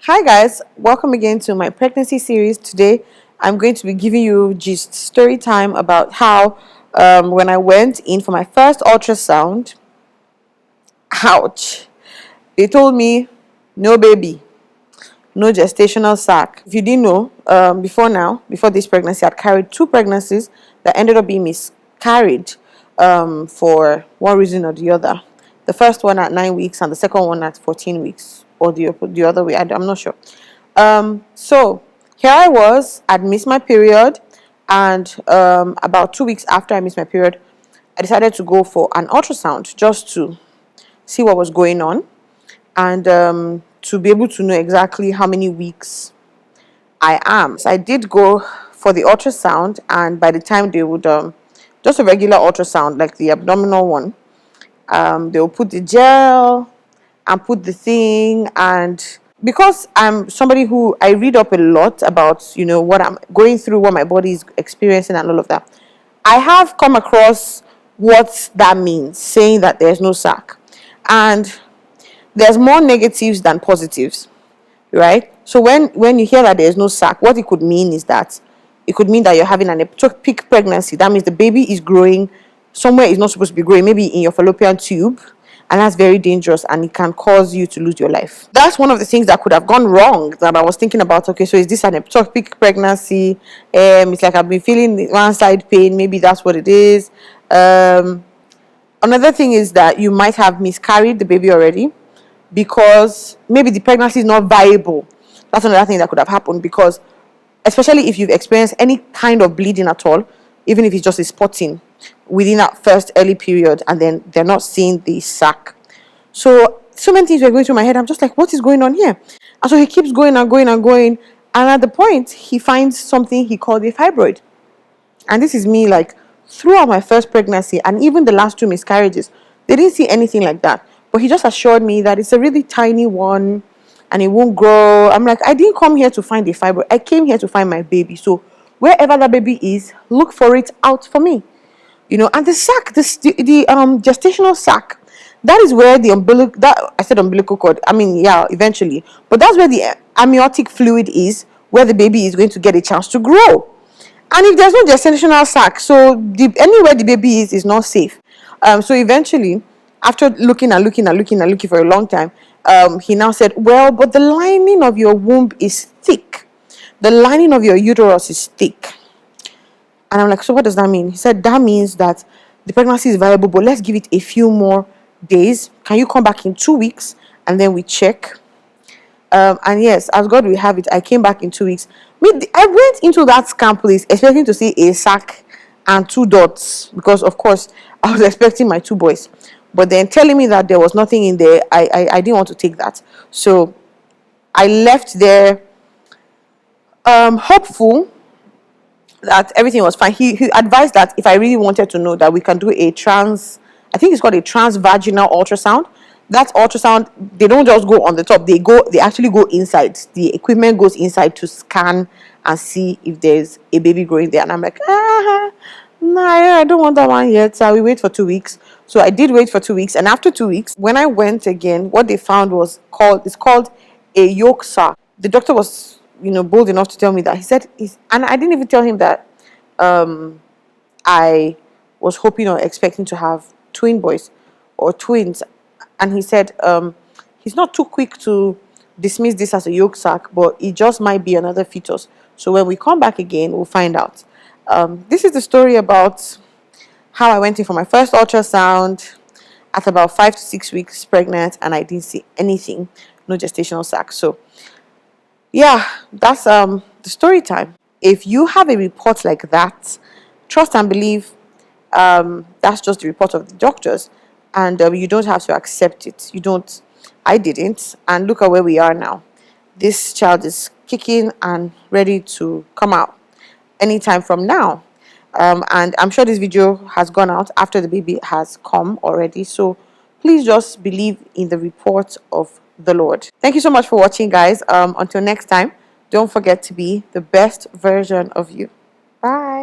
Hi guys, welcome again to my pregnancy series. Today I'm going to be giving you just story time about how when I went in for my first ultrasound, ouch, they told me no baby, no gestational sac. If you didn't know, before this pregnancy, I'd carried two pregnancies that ended up being miscarried for one reason or the other. The first one at 9 weeks and the second one at 14 weeks, or the other way. I'm not sure. So here I was. I'd missed my period, and about 2 weeks after I missed my period, I decided to go for an ultrasound just to see what was going on and to be able to know exactly how many weeks I am. So I did go for the ultrasound, and by the time they would just a regular ultrasound like the abdominal one, they will put the gel and put the thing. And because I'm somebody who I read up a lot about, what I'm going through, what my body is experiencing and all of that, I have come across what that means, saying that there's no sac, and there's more negatives than positives, right? So when you hear that there's no sac, what it could mean is that it could mean that you're having an ectopic pregnancy. That means the baby is growing somewhere it's not supposed to be growing, maybe in your fallopian tube, and that's very dangerous and it can cause you to lose your life. That's one of the things that could have gone wrong, that I was thinking about. Okay, so is this an ectopic pregnancy? It's like I've been feeling one side pain, maybe that's what it is. Another thing is that you might have miscarried the baby already, because maybe the pregnancy is not viable. That's another thing that could have happened, because especially if you've experienced any kind of bleeding at all, even if it's just a spotting within that first early period, and then they're not seeing the sac. So many things were going through my head. I'm just like, what is going on here? And so he keeps going and going and going, and at the point he finds something he called a fibroid. And this is me, like, throughout my first pregnancy and even the last two miscarriages, they didn't see anything like that. But he just assured me that it's a really tiny one and it won't grow. I'm like, I didn't come here to find a fibroid. I came here to find my baby. So wherever that baby is, look for it out for me. And the sac, the gestational sac, that is where the umbilical cord, eventually, but that's where the amniotic fluid is, where the baby is going to get a chance to grow. And if there's no gestational sac, so anywhere the baby is not safe. So eventually, after looking for a long time, he now said, well, but the lining of your womb is thick. The lining of your uterus is thick. And I'm like, so what does that mean? He said, that means that the pregnancy is viable, but let's give it a few more days. Can you come back in 2 weeks? And then we check. And yes, as God will have it, I came back in 2 weeks. I went into that scan place expecting to see a sac and 2 dots, because of course I was expecting my 2 boys. But then telling me that there was nothing in there, I didn't want to take that. So I left there hopeful that everything was fine. He advised that if I really wanted to know, that we can do I think it's called a transvaginal ultrasound. That ultrasound, they don't just go on the top, they actually go inside. The equipment goes inside to scan and see if there's a baby growing there. And I'm like, no, I don't want that one yet. So we wait for 2 weeks. So I did wait for 2 weeks, and after 2 weeks, when I went again, what they found it's called a yolk sac. The doctor was bold enough to tell me that. He said, and I didn't even tell him that I was hoping or expecting to have twin boys or twins. And he said he's not too quick to dismiss this as a yolk sac, but it just might be another fetus. So when we come back again, we'll find out. This is the story about how I went in for my first ultrasound at about 5 to 6 weeks pregnant, and I didn't see anything, no gestational sac. So yeah, that's the story time. If you have a report like that, trust and believe that's just the report of the doctors, and you don't have to accept it. I didn't, and look at where we are now. This child is kicking and ready to come out anytime from now. And I'm sure this video has gone out after the baby has come already, so please just believe in the report of the Lord. Thank you so much for watching, guys. Until next time, don't forget to be the best version of you. Bye.